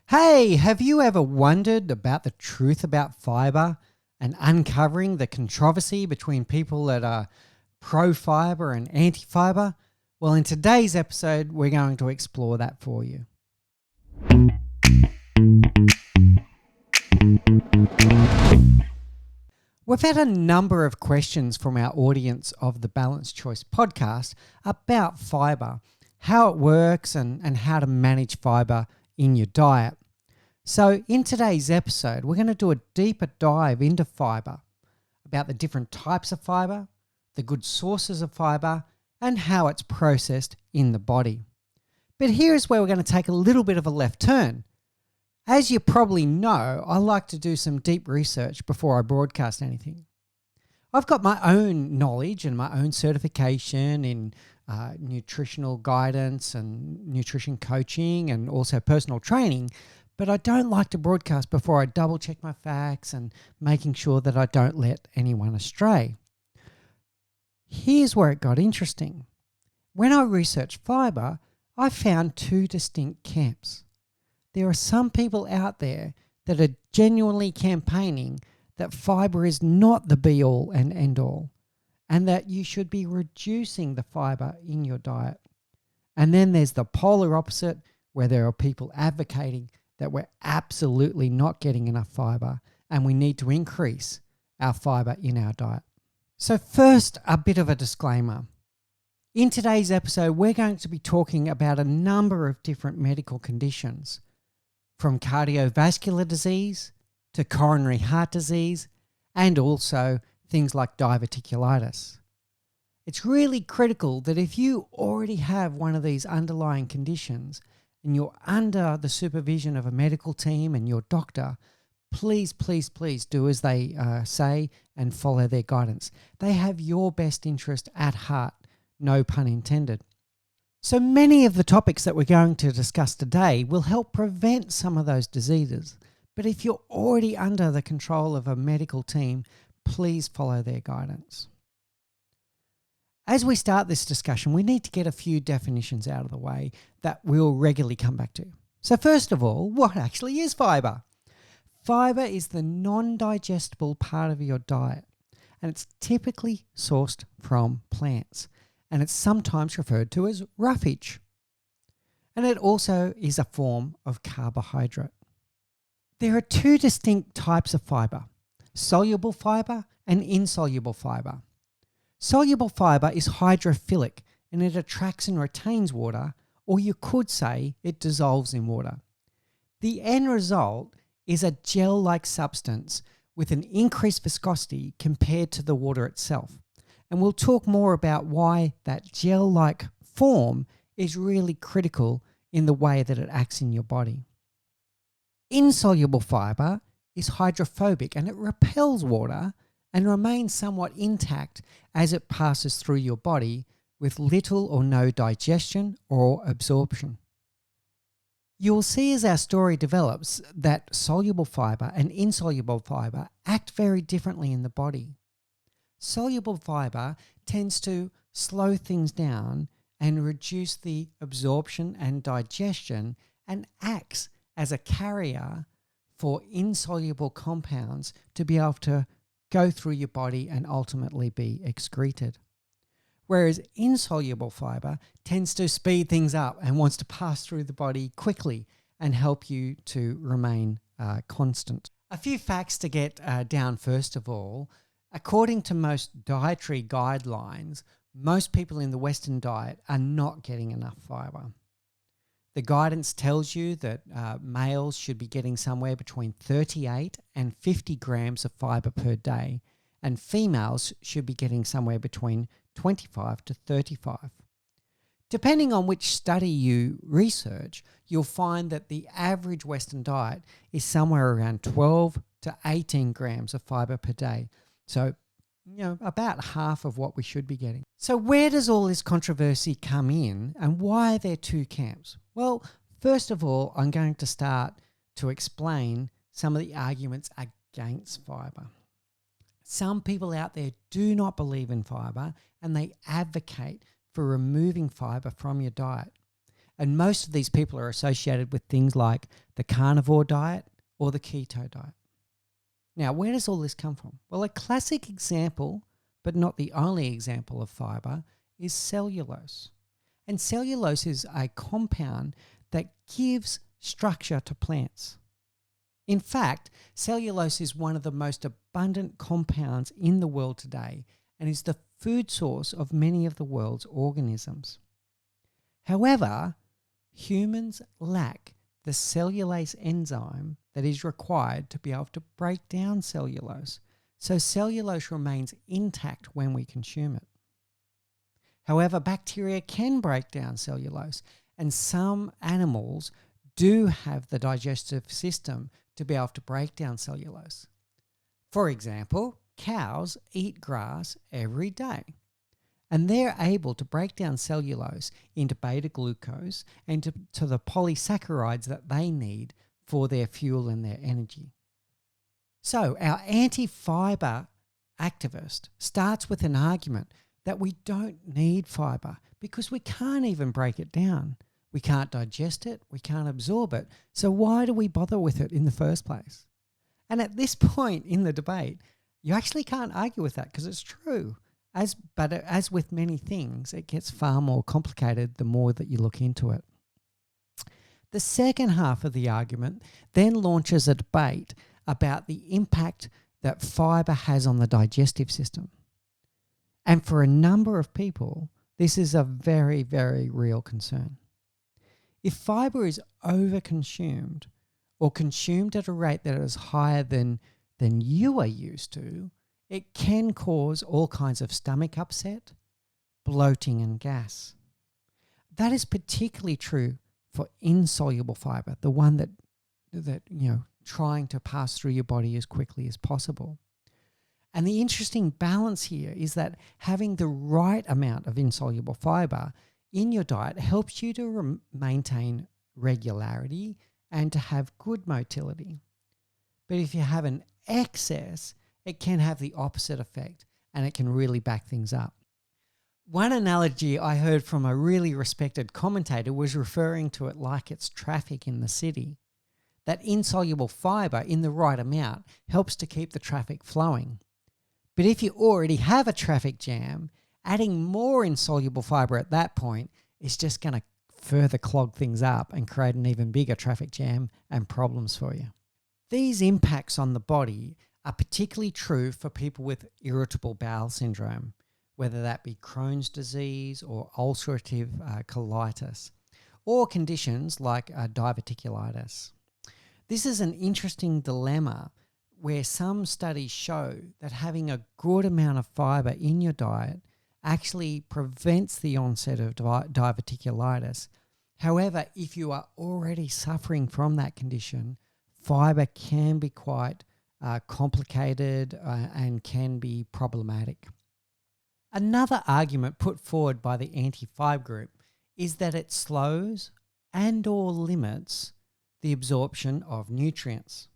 Hey, have you ever wondered about the truth about fiber and uncovering the controversy between people that are pro-fiber and anti-fiber? Well, in today's episode, we're going to explore that for you. We've had a number of questions from our audience of the Balanced Choice podcast about fiber, how it works and how to manage fiber in your diet. So in today's episode, we're going to do a deeper dive into fiber, about the different types of fiber, the good sources of fiber, and how it's processed in the body. But here's where we're going to take a little bit of a left turn. As you probably know, I like to do some deep research before I broadcast anything. I've got my own knowledge and my own certification in nutritional guidance and nutrition coaching and also personal training, but I don't like to broadcast before I double check my facts and making sure that I don't let anyone astray. Here's where it got interesting. When I researched fiber, I found two distinct camps. There are some people out there that are genuinely campaigning that fiber is not the be-all and end-all, and that you should be reducing the fiber in your diet. And then there's the polar opposite, where there are people advocating that we're absolutely not getting enough fiber and we need to increase our fiber in our diet. So first, a bit of a disclaimer. In today's episode, we're going to be talking about a number of different medical conditions, from cardiovascular disease to coronary heart disease, and also things like diverticulitis. It's really critical that if you already have one of these underlying conditions and you're under the supervision of a medical team and your doctor, please do as they say and follow their guidance. They have your best interest at heart, no pun intended. So many of the topics that we're going to discuss today will help prevent some of those diseases. But if you're already under the control of a medical team, please follow their guidance. As we start this discussion, we need to get a few definitions out of the way that we'll regularly come back to. So first of all, what actually is fiber? Fiber is the non-digestible part of your diet, and it's typically sourced from plants, and it's sometimes referred to as roughage. And it also is a form of carbohydrate. There are two distinct types of fiber, soluble fiber and insoluble fiber. Soluble fiber is hydrophilic and it attracts and retains water, or you could say it dissolves in water. The end result is a gel-like substance with an increased viscosity compared to the water itself. And we'll talk more about why that gel-like form is really critical in the way that it acts in your body. Insoluble fiber is hydrophobic and it repels water and remains somewhat intact as it passes through your body with little or no digestion or absorption. You will see as our story develops that soluble fiber and insoluble fiber act very differently in the body. Soluble fiber tends to slow things down and reduce the absorption and digestion and acts as a carrier for insoluble compounds to be able to go through your body and ultimately be excreted. Whereas insoluble fiber tends to speed things up and wants to pass through the body quickly and help you to remain constant. A few facts to get down first of all. According to most dietary guidelines, most people in the Western diet are not getting enough fiber. The guidance tells you that males should be getting somewhere between 38 and 50 grams of fiber per day, and females should be getting somewhere between 25 to 35. Depending on which study you research, you'll find that the average Western diet is somewhere around 12 to 18 grams of fiber per day. So, about half of what we should be getting. So where does all this controversy come in and why are there two camps? Well, first of all, I'm going to start to explain some of the arguments against fiber. Some people out there do not believe in fiber and they advocate for removing fiber from your diet. And most of these people are associated with things like the carnivore diet or the keto diet. Now, where does all this come from? Well, a classic example, but not the only example of fiber, is cellulose. And cellulose is a compound that gives structure to plants. In fact, cellulose is one of the most abundant compounds in the world today and is the food source of many of the world's organisms. However, humans lack the cellulase enzyme that is required to be able to break down cellulose, so cellulose remains intact when we consume it. However, bacteria can break down cellulose, and some animals do have the digestive system to be able to break down cellulose. For example, cows eat grass every day, and they're able to break down cellulose into beta glucose and to the polysaccharides that they need for their fuel and their energy. So our anti-fiber activist starts with an argument that we don't need fiber because we can't even break it down. We can't digest it, we can't absorb it, so why do we bother with it in the first place? And at this point in the debate, you actually can't argue with that because it's true. But as with many things, it gets far more complicated the more that you look into it. The second half of the argument then launches a debate about the impact that fiber has on the digestive system. And for a number of people, this is a very, very real concern. If fiber is overconsumed or consumed at a rate that is higher than you are used to, it can cause all kinds of stomach upset, bloating and gas. That is particularly true for insoluble fiber, the one that trying to pass through your body as quickly as possible. And the interesting balance here is that having the right amount of insoluble fiber in your diet helps you to maintain regularity and to have good motility. But if you have an excess, it can have the opposite effect and it can really back things up. One analogy I heard from a really respected commentator was referring to it like it's traffic in the city. That insoluble fiber in the right amount helps to keep the traffic flowing. But if you already have a traffic jam, adding more insoluble fiber at that point is just going to further clog things up and create an even bigger traffic jam and problems for you. These impacts on the body are particularly true for people with irritable bowel syndrome, whether that be Crohn's disease or ulcerative colitis, or conditions like diverticulitis. This is an interesting dilemma where some studies show that having a good amount of fiber in your diet actually prevents the onset of diverticulitis. However, if you are already suffering from that condition, fiber can be quite complicated and can be problematic. Another argument put forward by the anti-fiber group is that it slows and or limits the absorption of nutrients.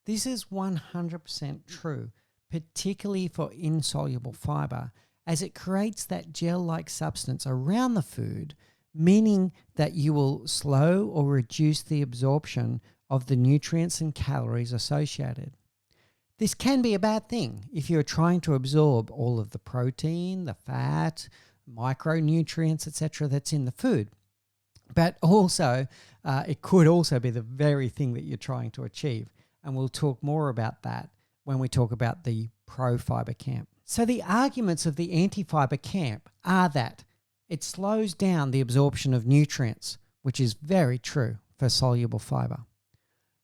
This is 100% true, particularly for insoluble fiber, as it creates that gel-like substance around the food, meaning that you will slow or reduce the absorption of the nutrients and calories associated. This can be a bad thing if you're trying to absorb all of the protein, the fat, micronutrients, etc. that's in the food. But also, it could also be the very thing that you're trying to achieve. And we'll talk more about that when we talk about the pro-fiber camp. So the arguments of the anti-fiber camp are that it slows down the absorption of nutrients, which is very true for soluble fiber.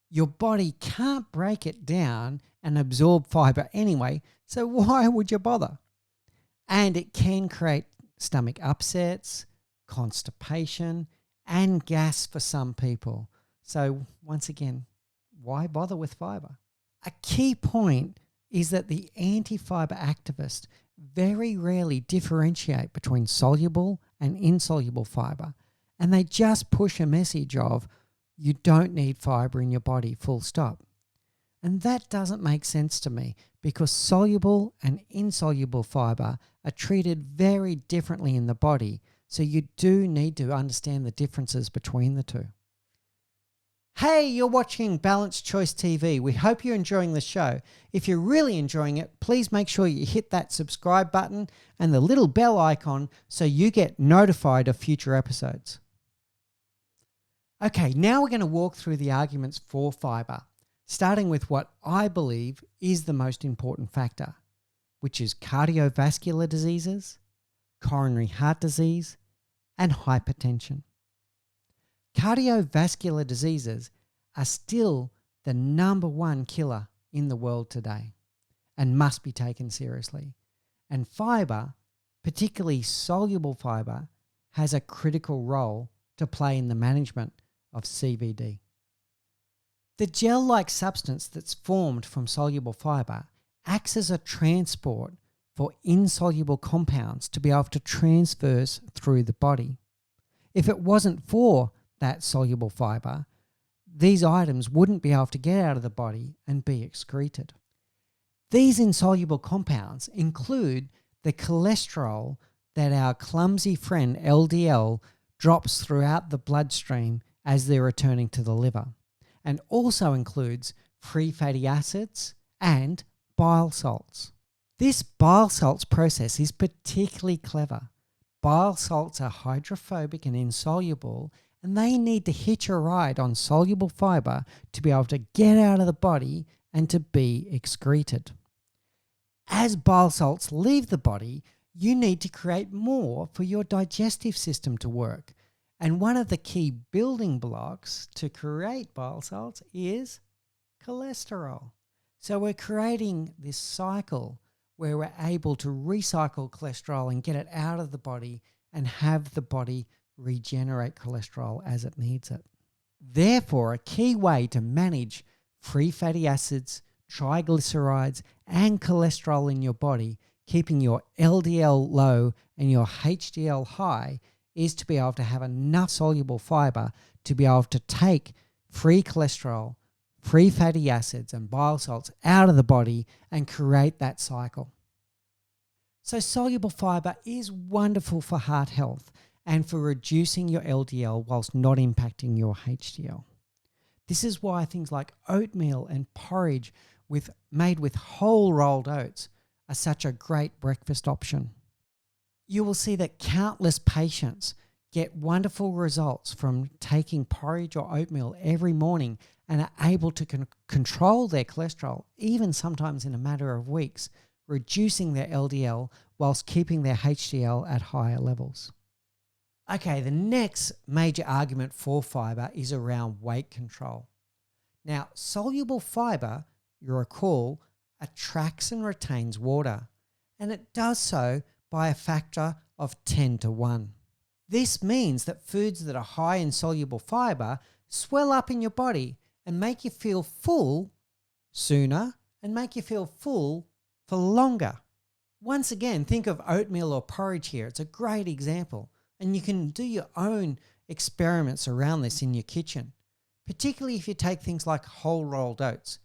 Your body can't break it down and absorb fiber anyway, so why would you bother? And it can create stomach upsets, constipation, and gas for some people. So once again, why bother with fiber? A key point is that the anti-fiber activists very rarely differentiate between soluble and insoluble fiber, and they just push a message of you don't need fiber in your body, full stop. And that doesn't make sense to me because soluble and insoluble fiber are treated very differently in the body. So you do need to understand the differences between the two. Hey, you're watching Balanced Choice TV. We hope you're enjoying the show. If you're really enjoying it, please make sure you hit that subscribe button and the little bell icon so you get notified of future episodes. Okay, now we're going to walk through the arguments for fiber, starting with what I believe is the most important factor, which is cardiovascular diseases, coronary heart disease, and hypertension. Cardiovascular diseases are still the number one killer in the world today and must be taken seriously. And fiber, particularly soluble fiber, has a critical role to play in the management of CVD. The gel-like substance that's formed from soluble fiber acts as a transport for insoluble compounds to be able to transverse through the body. If it wasn't for that soluble fiber, these items wouldn't be able to get out of the body and be excreted. These insoluble compounds include the cholesterol that our clumsy friend LDL drops throughout the bloodstream as they're returning to the liver, and also includes free fatty acids and bile salts. This bile salts process is particularly clever. Bile salts are hydrophobic and insoluble, and they need to hitch a ride on soluble fiber to be able to get out of the body and to be excreted. As bile salts leave the body, you need to create more for your digestive system to work. And one of the key building blocks to create bile salts is cholesterol. So we're creating this cycle where we're able to recycle cholesterol and get it out of the body and have the body regenerate cholesterol as it needs it. Therefore, a key way to manage free fatty acids, triglycerides, and cholesterol in your body, keeping your LDL low and your HDL high, is to be able to have enough soluble fiber to be able to take free cholesterol, free fatty acids, and bile salts out of the body and create that cycle. So soluble fiber is wonderful for heart health and for reducing your LDL whilst not impacting your HDL. This is why things like oatmeal and porridge made with whole rolled oats are such a great breakfast option. You will see that countless patients get wonderful results from taking porridge or oatmeal every morning and are able to control their cholesterol, even sometimes in a matter of weeks, reducing their LDL whilst keeping their HDL at higher levels. Okay, the next major argument for fiber is around weight control. Now, soluble fiber, you recall, attracts and retains water, and it does so by a factor of 10 to 1. This means that foods that are high in soluble fiber swell up in your body and make you feel full sooner and make you feel full for longer. Once again, think of oatmeal or porridge here. It's a great example. And you can do your own experiments around this in your kitchen, particularly if you take things like whole rolled oats.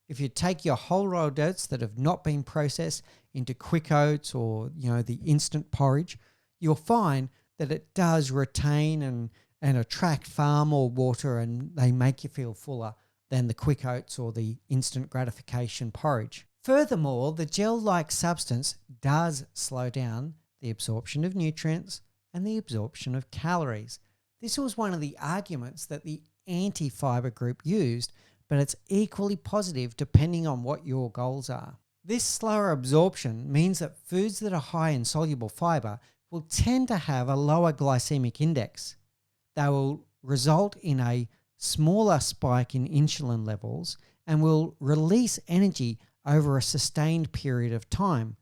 If you take your whole rolled oats that have not been processed into quick oats or, the instant porridge, you'll find that it does retain and attract far more water, and they make you feel fuller than the quick oats or the instant gratification porridge. Furthermore, the gel-like substance does slow down the absorption of nutrients and the absorption of calories. This was one of the arguments that the anti-fiber group used, but it's equally positive depending on what your goals are. This slower absorption means that foods that are high in soluble fiber will tend to have a lower glycemic index. They will result in a smaller spike in insulin levels and will release energy over a sustained period of time,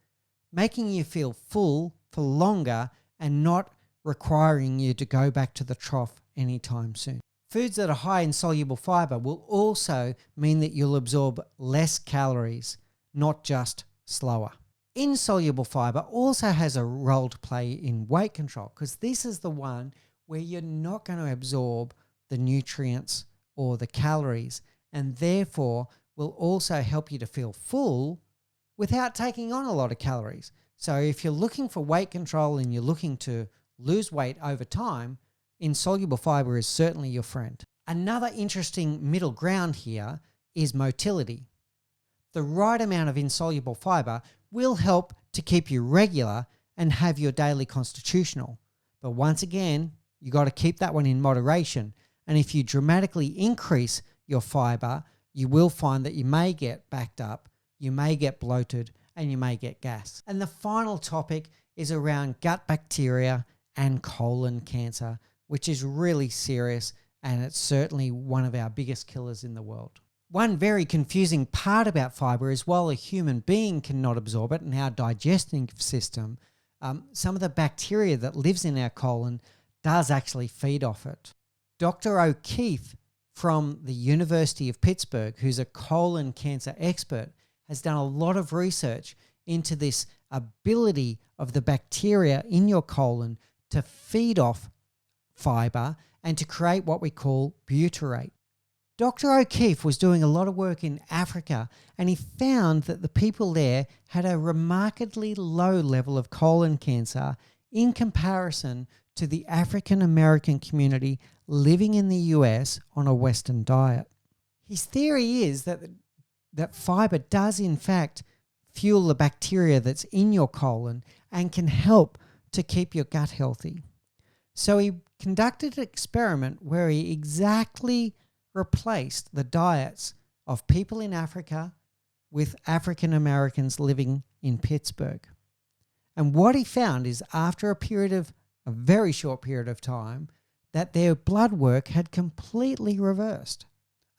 making you feel full for longer and not requiring you to go back to the trough anytime soon. Foods that are high in soluble fiber will also mean that you'll absorb less calories, not just slower. Insoluble fiber also has a role to play in weight control, because this is the one where you're not going to absorb the nutrients or the calories, and therefore will also help you to feel full without taking on a lot of calories. So if you're looking for weight control and you're looking to lose weight over time, insoluble fiber is certainly your friend. Another interesting middle ground here is motility. The right amount of insoluble fiber will help to keep you regular and have your daily constitutional. But once again, you got to keep that one in moderation. And if you dramatically increase your fiber, you will find that you may get backed up, you may get bloated, and you may get gas. And the final topic is around gut bacteria and colon cancer, which is really serious, and it's certainly one of our biggest killers in the world. One very confusing part about fiber is while a human being cannot absorb it in our digestive system, some of the bacteria that lives in our colon does actually feed off it. Dr. O'Keefe from the University of Pittsburgh, who's a colon cancer expert, has done a lot of research into this ability of the bacteria in your colon to feed off fiber and to create what we call butyrate. Dr. O'Keefe was doing a lot of work in Africa, and he found that the people there had a remarkably low level of colon cancer in comparison to the African American community living in the US on a Western diet. His theory is that fiber does in fact fuel the bacteria that's in your colon and can help to keep your gut healthy. So he conducted an experiment where he exactly replaced the diets of people in Africa with African Americans living in Pittsburgh. And what he found is after a very short period of time, that their blood work had completely reversed.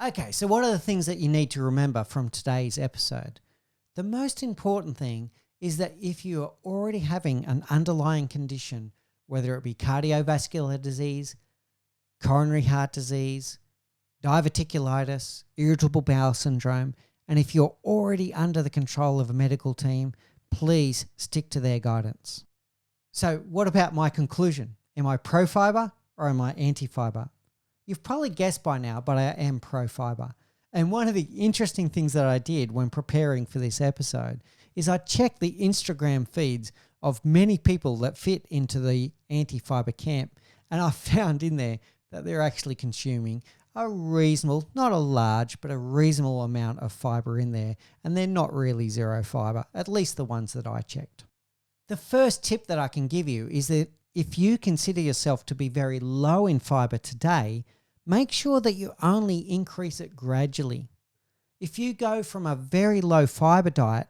Okay, so what are the things that you need to remember from today's episode? The most important thing is that if you are already having an underlying condition, whether it be cardiovascular disease, coronary heart disease, diverticulitis, irritable bowel syndrome, and if you're already under the control of a medical team, please stick to their guidance. So what about my conclusion? Am I pro-fiber or am I anti-fiber? You've probably guessed by now, but I am pro-fiber. And one of the interesting things that I did when preparing for this episode is I checked the Instagram feeds of many people that fit into the anti-fiber camp, and I found in there that they're actually consuming a reasonable, not a large, but a reasonable amount of fiber in there, and they're not really zero fiber, at least the ones that I checked. The first tip that I can give you is that if you consider yourself to be very low in fiber today, make sure that you only increase it gradually. If you go from a very low fiber diet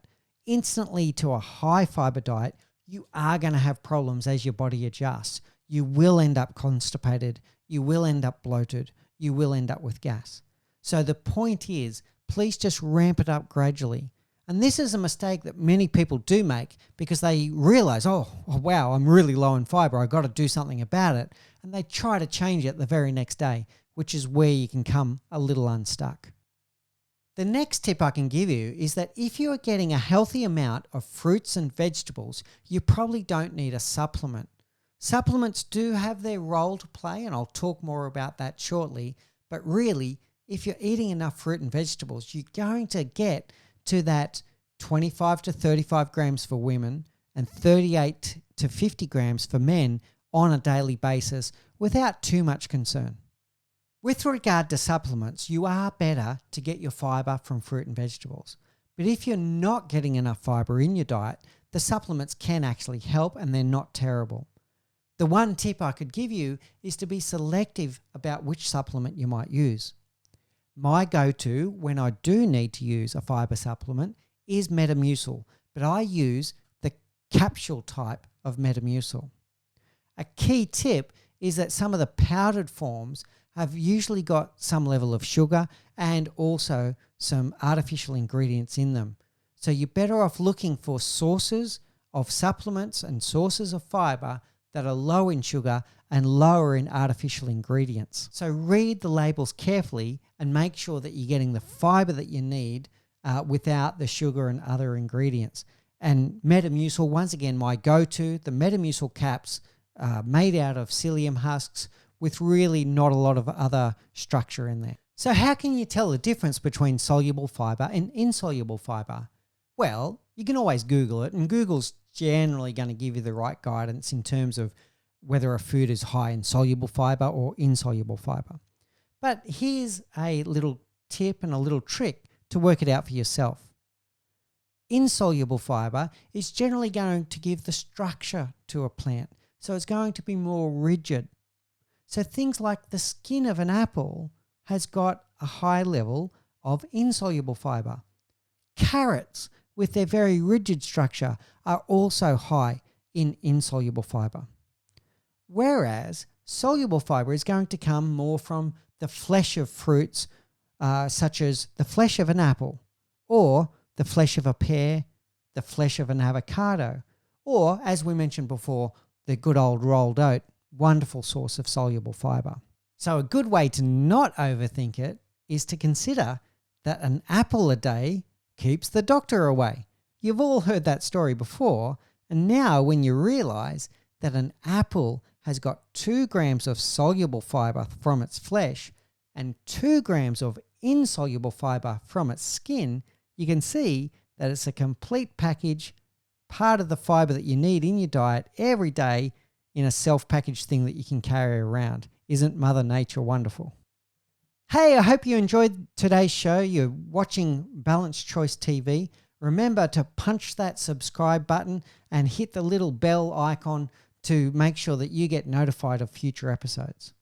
instantly to a high fiber diet, you are going to have problems as your body adjusts. You will end up constipated. You will end up bloated. You will end up with gas. So the point is, please just ramp it up gradually. And this is a mistake that many people do make because they realize, oh wow, I'm really low in fiber. I've got to do something about it. And they try to change it the very next day, which is where you can come a little unstuck. The next tip I can give you is that if you are getting a healthy amount of fruits and vegetables, you probably don't need a supplement. Supplements do have their role to play, and I'll talk more about that shortly. But really, if you're eating enough fruit and vegetables, you're going to get to that 25 to 35 grams for women and 38 to 50 grams for men on a daily basis without too much concern. With regard to supplements, you are better to get your fiber from fruit and vegetables. But if you're not getting enough fiber in your diet, the supplements can actually help and they're not terrible. The one tip I could give you is to be selective about which supplement you might use. My go-to when I do need to use a fiber supplement is Metamucil, but I use the capsule type of Metamucil. A key tip is that some of the powdered forms have usually got some level of sugar and also some artificial ingredients in them. So you're better off looking for sources of supplements and sources of fiber that are low in sugar and lower in artificial ingredients. So read the labels carefully and make sure that you're getting the fiber that you need without the sugar and other ingredients. And Metamucil, once again, my go-to, the Metamucil caps made out of psyllium husks with really not a lot of other structure in there. So how can you tell the difference between soluble fiber and insoluble fiber? Well, you can always Google it, and Google's generally going to give you the right guidance in terms of whether a food is high in soluble fiber or insoluble fiber. But here's a little tip and a little trick to work it out for yourself. Insoluble fiber is generally going to give the structure to a plant, so it's going to be more rigid. So things like the skin of an apple has got a high level of insoluble fiber. Carrots, with their very rigid structure, are also high in insoluble fiber. Whereas soluble fiber is going to come more from the flesh of fruits, such as the flesh of an apple, or the flesh of a pear, the flesh of an avocado, or, as we mentioned before, the good old rolled oat, wonderful source of soluble fiber. So a good way to not overthink it is to consider that an apple a day keeps the doctor away. You've all heard that story before, and now when you realize that an apple has got 2 grams of soluble fiber from its flesh and 2 grams of insoluble fiber from its skin, you can see that it's a complete package, part of the fiber that you need in your diet every day in a self-packaged thing that you can carry around. Isn't Mother Nature wonderful? Hey, I hope you enjoyed today's show. You're watching Balanced Choice TV. Remember to punch that subscribe button and hit the little bell icon to make sure that you get notified of future episodes.